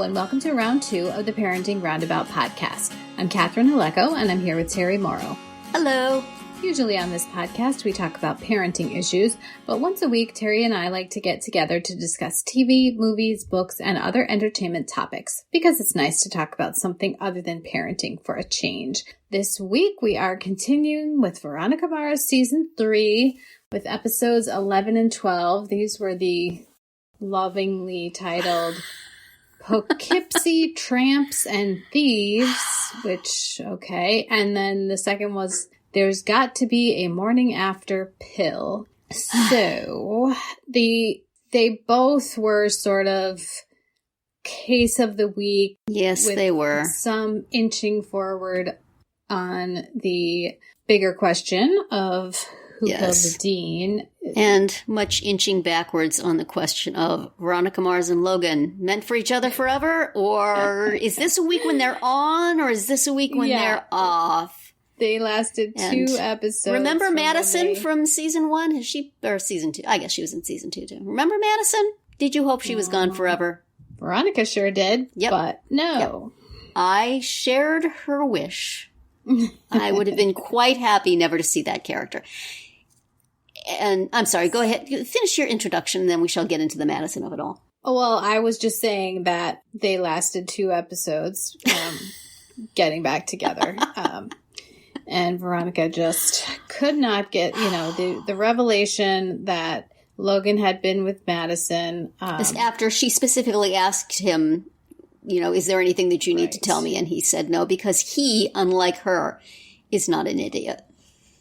and welcome to round 2 of the Parenting Roundabout podcast. I'm Catherine Haleko, and I'm here with Terry Morrow. Hello. Usually on this podcast, we talk about parenting issues, but once a week, Terry and I like to get together to discuss TV, movies, books, and other entertainment topics, because it's nice to talk about something other than parenting for a change. This week, we are continuing with Veronica Mars Season 3, with episodes 11 and 12. These were the lovingly titled Poughkeepsie Tramps and Thieves, which, okay. And then the second was There's Got to Be a Morning After Pill. So they both were sort of case of the week. Yes, they were. Some inching forward on the bigger question of who killed the dean. And much inching backwards on the question of Veronica Mars and Logan meant for each other forever? Or is this a week when they're on? Or is this a week when they're off? They lasted 2 episodes. Remember Madison from season 1? Or season 2? I guess she was in season 2 too. Remember Madison? Did you hope she was gone forever? Veronica sure did. Yep. But no. Yep. I shared her wish. I would have been quite happy never to see that character. And I'm sorry, go ahead. Finish your introduction, and then we shall get into the Madison of it all. Oh, well, I was just saying that they lasted 2 episodes getting back together. And Veronica just could not get, the revelation that Logan had been with Madison. After she specifically asked him, is there anything that you need to tell me? And he said no, because he, unlike her, is not an idiot.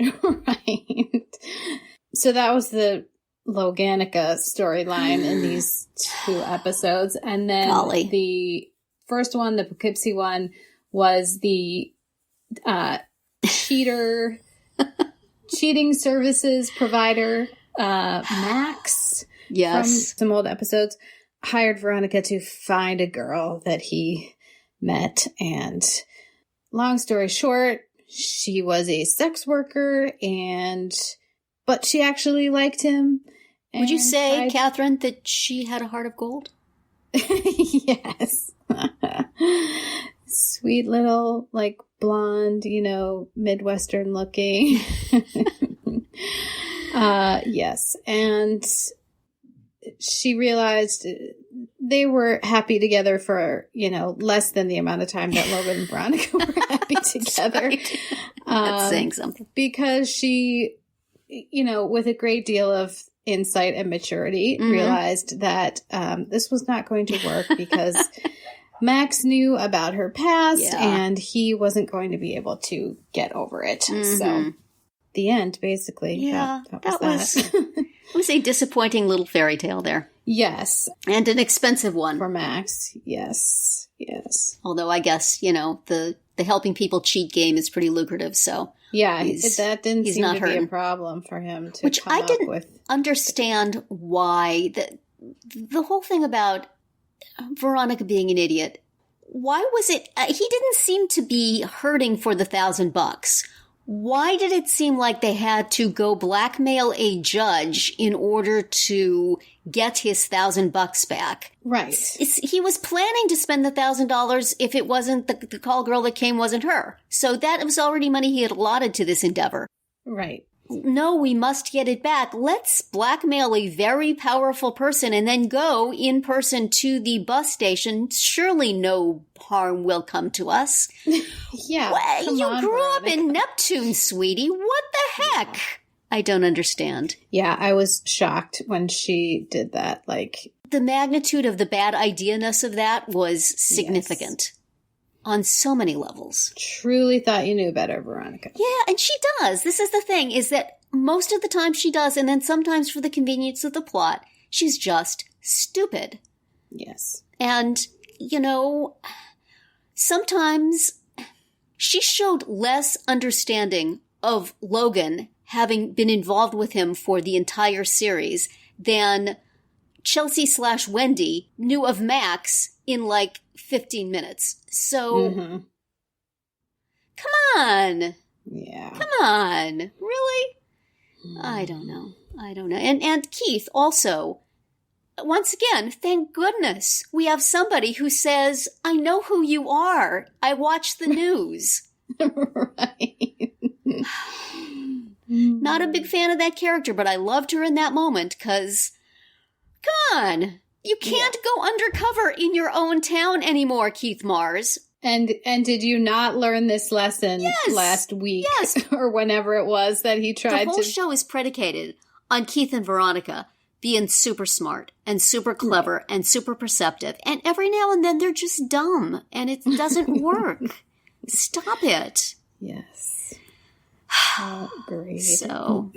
Right. So that was the Logan-Veronica storyline in these 2 episodes. And then the first one, the Poughkeepsie one, was the cheating services provider, Max. Yes. From some old episodes, hired Veronica to find a girl that he met. And long story short, she was a sex worker, but she actually liked him. Would you say, Catherine, that she had a heart of gold? Yes. Sweet little, blonde, Midwestern looking. Yes. And she realized they were happy together for, less than the amount of time that Logan and Veronica were happy together. Right. That's saying something. Because she, with a great deal of insight and maturity, realized that this was not going to work because Max knew about her past and he wasn't going to be able to get over it. So the end, basically. Yeah, that was it was a disappointing little fairy tale there. Yes. And an expensive one. For Max. Yes. Yes. Although I guess, the helping people cheat game is pretty lucrative, so. Yeah, that didn't seem to be a problem for him to Which come I up didn't with. Understand why. The whole thing about Veronica being an idiot, why was it, he didn't seem to be hurting for the $1,000. Why did it seem like they had to go blackmail a judge in order to get his $1,000 back? Right. He was planning to spend the $1,000 if it wasn't the call girl that came wasn't her. So that was already money he had allotted to this endeavor. Right. No, we must get it back. Let's blackmail a very powerful person and then go in person to the bus station. Surely no harm will come to us. Yeah. Well, you grew up in Neptune, sweetie. What the heck? I don't understand. Yeah, I was shocked when she did that. The magnitude of the bad idea-ness of that was significant. Yes. On so many levels. Truly thought you knew better, Veronica. Yeah, and she does. This is the thing, is that most of the time she does, and then sometimes for the convenience of the plot, she's just stupid. Yes. And, sometimes she showed less understanding of Logan having been involved with him for the entire series than Chelsea/Wendy knew of Max in 15 minutes. So, come on. Yeah. Come on. Really? I don't know. And Keith also, once again, thank goodness we have somebody who says, I know who you are. I watch the news. Right. Not a big fan of that character, but I loved her in that moment because, come on, you can't go undercover in your own town anymore, Keith Mars. And did you not learn this lesson last week? Yes. Or whenever it was that he tried to... The whole show is predicated on Keith and Veronica being super smart and super clever and super perceptive. And every now and then they're just dumb and it doesn't work. Stop it. Yes. Agreed. So,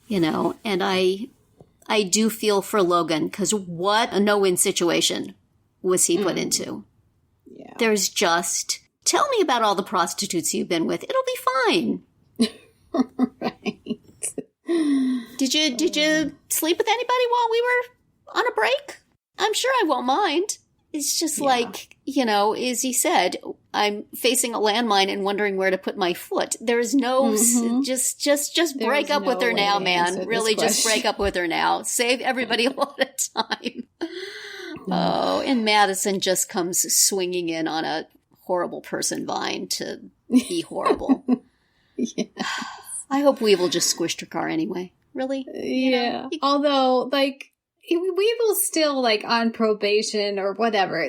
and I do feel for Logan because what a no-win situation was he put into. Yeah. There's just, tell me about all the prostitutes you've been with. It'll be fine. Right. Did you sleep with anybody while we were on a break? I'm sure I won't mind. It's just like, as he said, I'm facing a landmine and wondering where to put my foot. There's no, just break up with her now, man. Really, just break up with her now. Save everybody a lot of time. Oh, and Madison just comes swinging in on a horrible person vine to be horrible. Yes. I hope Weevil just squished her car anyway. Really? Yeah. Although, Weevil's still, on probation or whatever.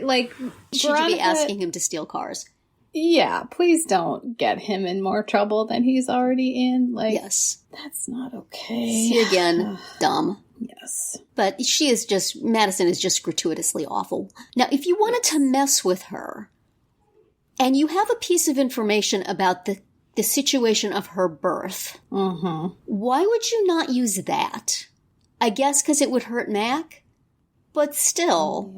Should you be asking him to steal cars? Yeah, please don't get him in more trouble than he's already in. Yes. That's not okay. See, again, dumb. Yes. But Madison is just gratuitously awful. Now, if you wanted to mess with her, and you have a piece of information about the situation of her birth, why would you not use that? I guess because it would hurt Mac? But still.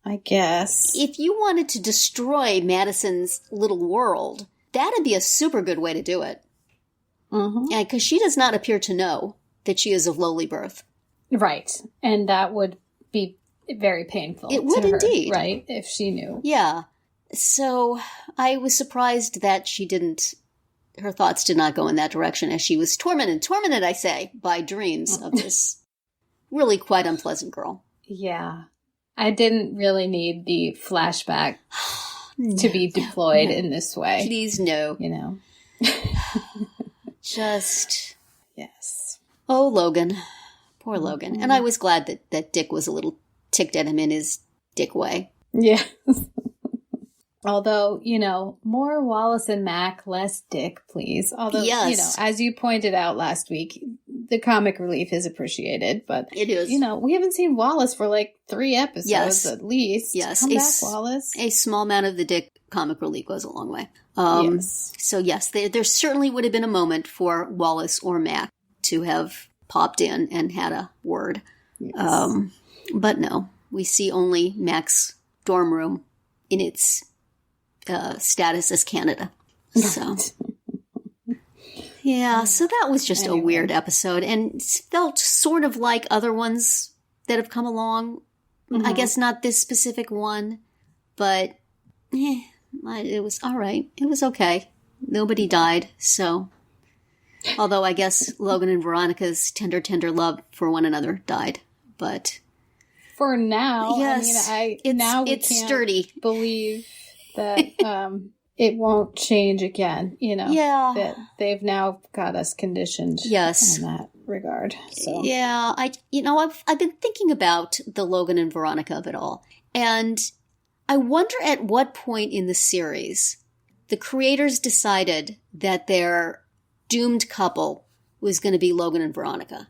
Yeah, I guess. If you wanted to destroy Madison's little world, that'd be a super good way to do it. Because she does not appear to know that she is of lowly birth. Right. And that would be very painful. It would indeed. Right? If she knew. Yeah. So I was surprised that her thoughts did not go in that direction as she was tormented, I say, by dreams of this really quite unpleasant girl. Yeah. I didn't really need the flashback to be deployed in this way. Please, no. Just, yes. Oh, Logan. Poor Logan. And I was glad that Dick was a little ticked at him in his Dick way. Yeah. Although, more Wallace and Mac, less Dick, please. Although, as you pointed out last week, the comic relief is appreciated. But, it is. We haven't seen Wallace for 3 episodes at least. Yes. Come back, Wallace. A small amount of the Dick comic relief goes a long way. Yes. So, yes, there certainly would have been a moment for Wallace or Mac to have popped in and had a word. Yes. But no, we see only Mac's dorm room in its status as Canada. So, yeah, so that was just a weird episode and felt sort of like other ones that have come along. I guess not this specific one, but it was all right. It was okay. Nobody died, so. Although I guess Logan and Veronica's tender, tender love for one another died, but. For now, yes, we it's can't sturdy. Believe that it won't change again, Yeah. That they've now got us conditioned in that regard. So. Yeah, I've been thinking about the Logan and Veronica of it all. And I wonder at what point in the series the creators decided that their doomed couple was going to be Logan and Veronica.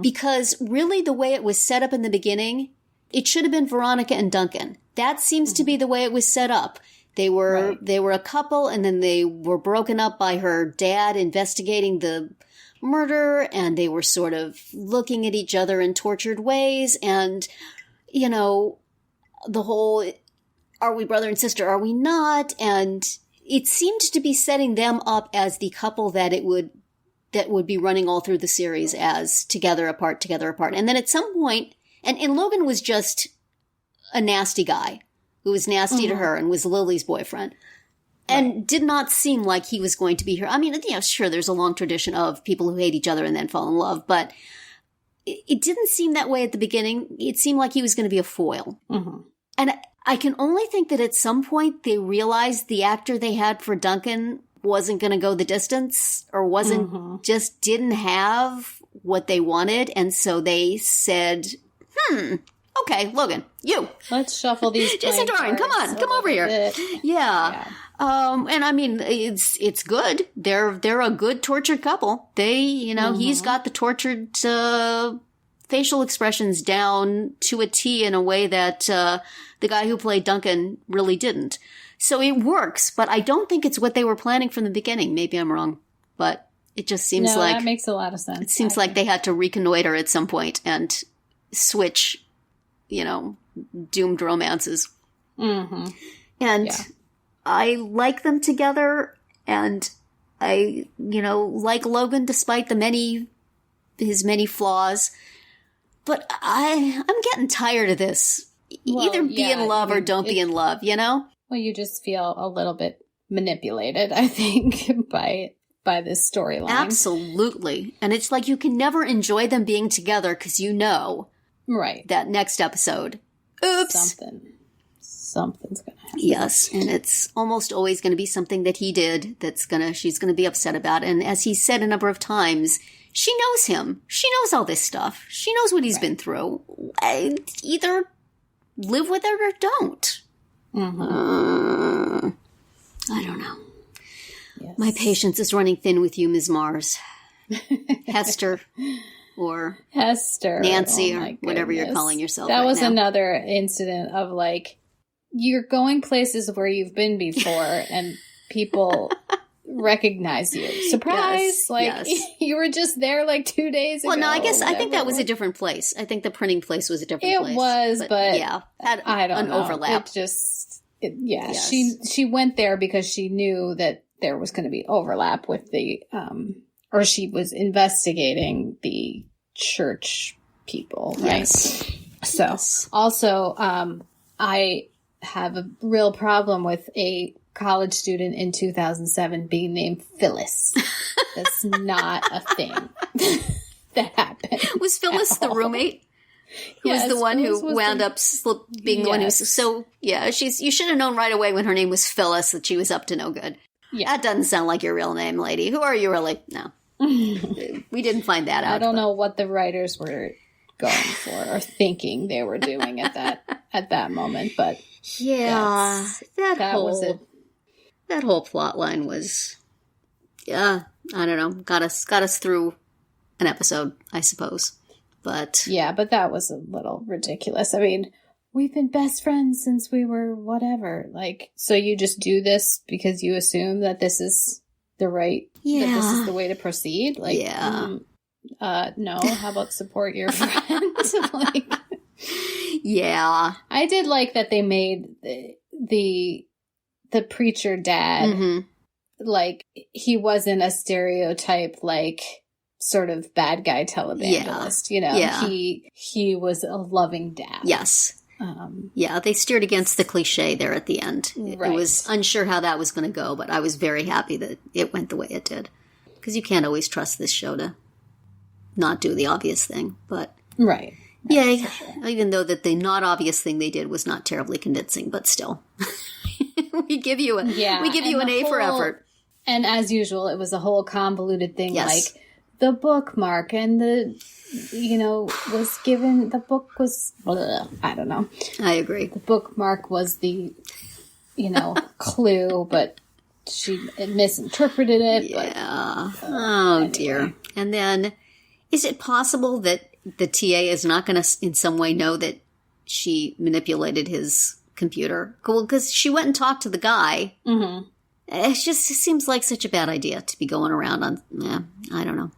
Because really the way it was set up in the beginning, it should have been Veronica and Duncan. That seems to be the way it was set up. They were a couple, and then they were broken up by her dad investigating the murder, and they were sort of looking at each other in tortured ways, and, the whole, are we brother and sister, are we not? And it seemed to be setting them up as the couple that would be running all through the series as together apart. And then at some point, and Logan was just a nasty guy who was nasty to her and was Lily's boyfriend. And did not seem like he was going to be her. I mean, sure, there's a long tradition of people who hate each other and then fall in love, but it didn't seem that way at the beginning. It seemed like he was going to be a foil. Mm-hmm. And I can only think that at some point they realized the actor they had for Duncan wasn't going to go the distance or wasn't, just didn't have what they wanted. And so they said, okay, Logan, you. Let's shuffle these. Jason Doran, come on, come over here. Yeah. And I mean, it's good. They're a good tortured couple. They, he's got the tortured, facial expressions down to a T in a way that, the guy who played Duncan really didn't. So it works, but I don't think it's what they were planning from the beginning. Maybe I'm wrong, but it just seems like that makes a lot of sense. It seems like they had to reconnoiter at some point and switch, doomed romances. Mm-hmm. And I like them together, and I, like Logan despite his many flaws. But I'm getting tired of this. Either be in love or don't be in love, Well, you just feel a little bit manipulated, I think, by this storyline. Absolutely. And it's like you can never enjoy them being together because right, that next episode, oops. Something's going to happen. Yes, and it's almost always going to be something that he did she's going to be upset about. And as he said a number of times, she knows him. She knows all this stuff. She knows what he's been through. Either live with it or don't. I don't know. Yes. My patience is running thin with you, Ms. Mars. Hester or Nancy or whatever you're calling yourself. That was another incident of you're going places where you've been before and people recognize you. Surprise! You were just there 2 days ago. Well, no, I think that was a different place. I think the printing place was a different place. It was, but yeah, had I don't know. Overlap. Yes. She went there because she knew that there was going to be overlap with the, or she was investigating the church people, right? Yes. So, also, I have a real problem with a college student in 2007 being named Phyllis. That's not a thing that happened. Was Phyllis the roommate? Who was the one who wound up being the one who... So, yeah, you should have known right away when her name was Phyllis that she was up to no good. Yeah. That doesn't sound like your real name, lady. Who are you really? No. We didn't find that out. I don't know what the writers were going for or thinking they were doing at that moment, but... Yeah, that whole plot line was, I don't know, got us through an episode, I suppose. But yeah, but that was a little ridiculous. I mean, we've been best friends since we were whatever. So you just do this because you assume that this is the right, that this is the way to proceed. No. How about support your friend? Yeah, I did like that they made the preacher dad he wasn't a stereotype sort of bad guy televangelist. He was a loving dad. Yes. They steered against the cliche there at the end. Right. It was unsure how that was going to go, but I was very happy that it went the way it did, because you can't always trust this show to not do the obvious thing. But right. Yeah, sure. Even though that the not obvious thing they did was not terribly convincing, but still, we give you an A for effort. And as usual, it was a whole convoluted thing, the bookmark and was given. The book was, I don't know. I agree. The bookmark was the, clue, but she misinterpreted it. Yeah. But, anyway. Dear. And then, is it possible that the TA is not going to in some way know that she manipulated his computer? Cool, because she went and talked to the guy. Mm-hmm. It seems like such a bad idea to be going around on. Yeah, I don't know.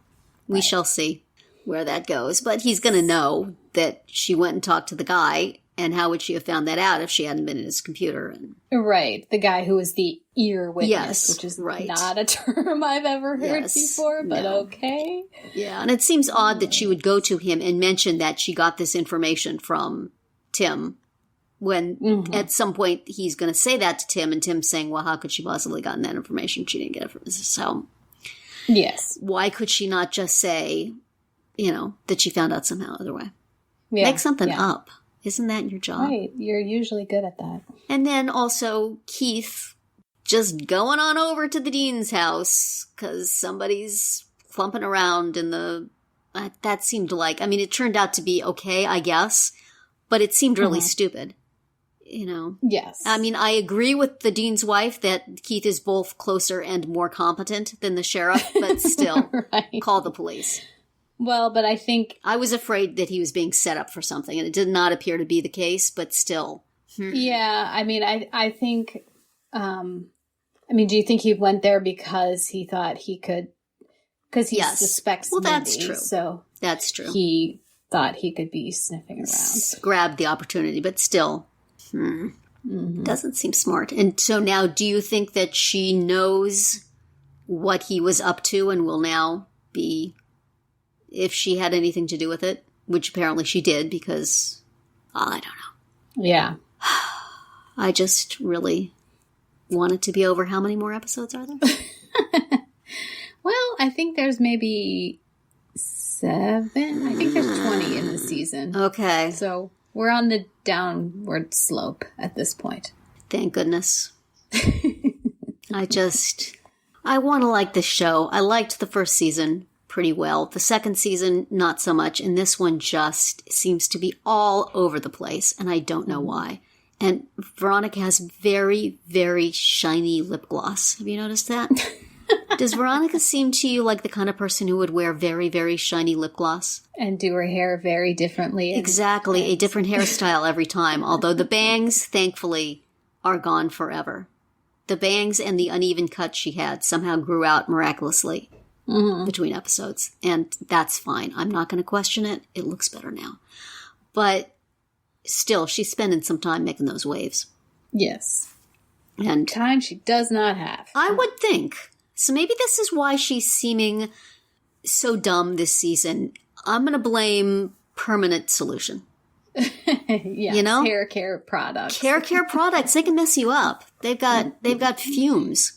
We shall see where that goes. But he's going to know that she went and talked to the guy, and how would she have found that out if she hadn't been in his computer? Right, the guy who was the ear witness, which is not a term I've ever heard before, but okay. Yeah, and it seems odd that she would go to him and mention that she got this information from Tim, when at some point he's going to say that to Tim, and Tim's saying, well, how could she possibly have gotten that information? She didn't get it from us. So, yes. Why could she not just say, that she found out somehow other way. Yeah, Make something up. Isn't that your job? Right. You're usually good at that. And then also Keith just going on over to the dean's house because somebody's clumping around in the... that seemed like... I mean, it turned out to be okay, I guess, but it seemed really stupid. Yes. I mean, I agree with the dean's wife that Keith is both closer and more competent than the sheriff, but still, call the police. Well, but I think... I was afraid that he was being set up for something, and it did not appear to be the case, but still. Yeah, I mean, I think... do you think he went there because he thought he could... Because he suspects Mindy, that's true. So that's true. He thought he could be sniffing around. Grabbed the opportunity, but still... Doesn't seem smart. And so now, do you think that she knows what he was up to and will now be, if she had anything to do with it, which apparently she did because, I don't know. Yeah. I just really want it to be over. How many more episodes are there? Well, I think there's maybe 7. I think there's 20 in the season. Okay. So... we're on the downward slope at this point. Thank goodness. I want to like this show. I liked the first season pretty well. The second season, not so much. And this one just seems to be all over the place. And I don't know why. And Veronica has very, very shiny lip gloss. Have you noticed that? Does Veronica seem to you like the kind of person who would wear very, very shiny lip gloss? And do her hair very differently. Exactly. A different hairstyle every time. Although the bangs, thankfully, are gone forever. The bangs and the uneven cut she had somehow grew out miraculously between episodes. And that's fine. I'm not going to question it. It looks better now. But still, she's spending some time making those waves. Yes. And time she does not have. I would think. So maybe this is why she's seeming so dumb this season. I'm going to blame Permanent Solution. Yes, hair care products. Hair care products, they can mess you up. They've got fumes.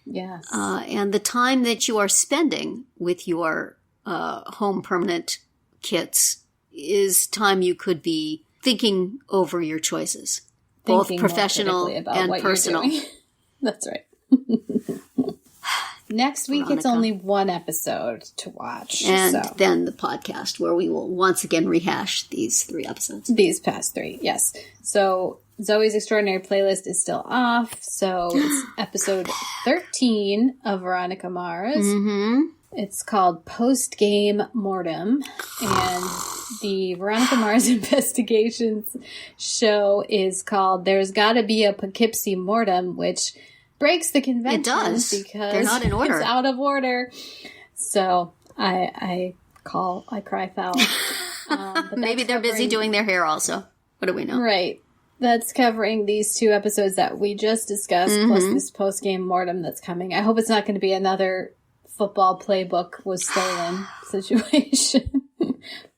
Yes. And the time that you are spending with your home permanent kits is time you could be thinking over your choices. Both professional and personal. That's right. Next week, Veronica. It's only one episode to watch. And then the podcast where we will once again rehash these 3 episodes. These past 3, yes. So Zoe's Extraordinary Playlist is still off. So it's episode 13 of Veronica Mars. It's called Postgame Mortem. And the Veronica Mars Investigations show is called There's Gotta Be a Poughkeepsie Mortem, which... breaks the convention. It does. Because they're not in order. It's out of order. So I cry foul. Maybe they're busy doing their hair also. What do we know? Right. That's covering these 2 episodes that we just discussed, plus this post-game mortem that's coming. I hope it's not going to be another football playbook was stolen situation.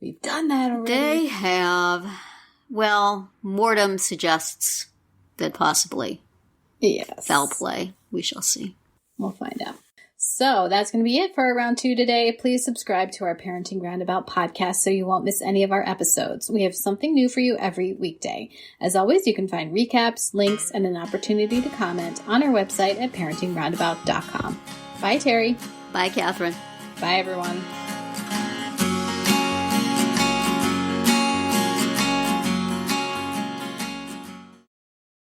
We've done that already. They have. Well, Mortem suggests that possibly... yes. Foul play. We shall see. We'll find out. So that's going to be it for round 2 today. Please subscribe to our Parenting Roundabout podcast so you won't miss any of our episodes. We have something new for you every weekday. As always, you can find recaps, links, and an opportunity to comment on our website at parentingroundabout.com. Bye, Terry. Bye, Catherine. Bye, everyone.